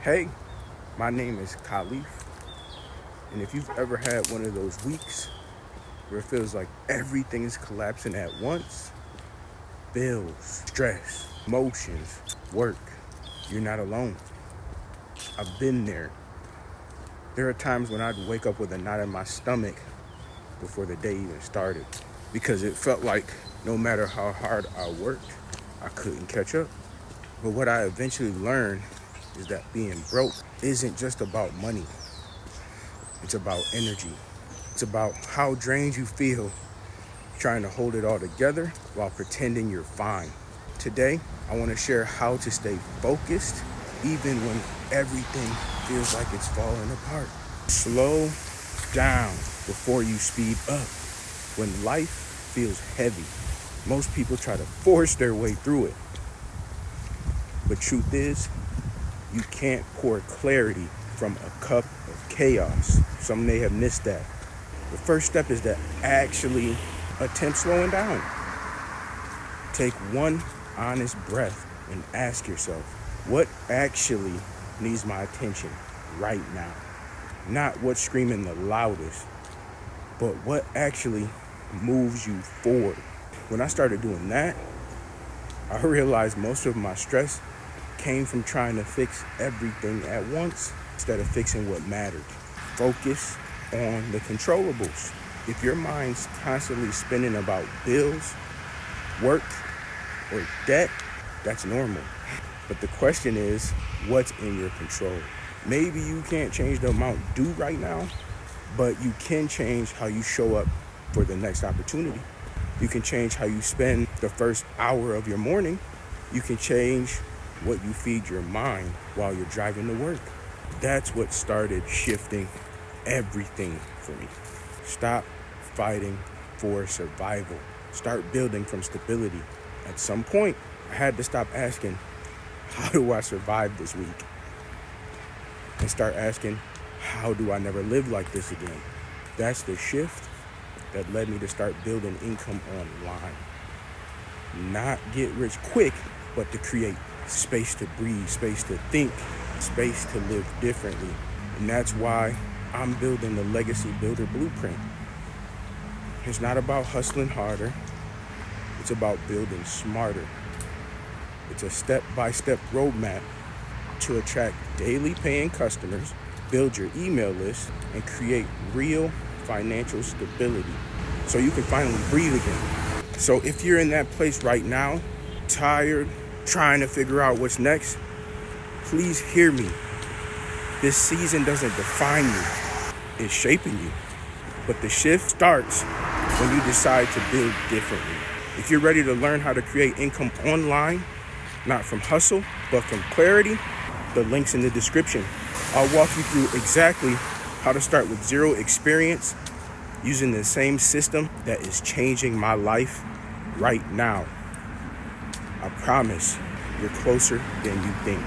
Hey, my name is Kaleef, and if you've ever had one of those weeks where it feels like everything is collapsing at once, bills, stress, emotions, work, you're not alone. I've been there. There are times when I'd wake up with a knot in my stomach before the day even started because it felt like no matter how hard I worked, I couldn't catch up. But what I eventually learned is that being broke isn't just about money. It's about energy. It's about how drained you feel trying to hold it all together while pretending you're fine. Today, I want to share how to stay focused even when everything feels like it's falling apart. Slow down before you speed up. When life feels heavy, most people try to force their way through it. But truth is, you can't pour clarity from a cup of chaos. Some may have missed that. The first step is to actually attempt slowing down. Take one honest breath and ask yourself, what actually needs my attention right now? Not what's screaming the loudest, but what actually moves you forward. When I started doing that, I realized most of my stress came from trying to fix everything at once instead of fixing what mattered. Focus on the controllables. If your mind's constantly spinning about bills, work, or debt, that's normal. But the question is, what's in your control? Maybe you can't change the amount due right now, but you can change how you show up for the next opportunity. You can change how you spend the first hour of your morning. You can change what you feed your mind while you're driving to work. That's what started shifting everything for me. Stop fighting for survival. Start building from stability. At some point, I had to stop asking, how do I survive this week? And start asking, how do I never live like this again? That's the shift that led me to start building income online. Not get rich quick, but to create space to breathe, space to think, space to live differently. And that's why I'm building the Legacy Builder Blueprint. It's not about hustling harder. It's about building smarter. It's a step-by-step roadmap to attract daily paying customers, build your email list, and create real financial stability so you can finally breathe again. So if you're in that place right now, tired, trying to figure out what's next, please hear me. This season doesn't define you, it's shaping you. But the shift starts when you decide to build differently. If you're ready to learn how to create income online, not from hustle, but from clarity, the link's in the description. I'll walk you through exactly how to start with zero experience using the same system that is changing my life right now. I promise you're closer than you think.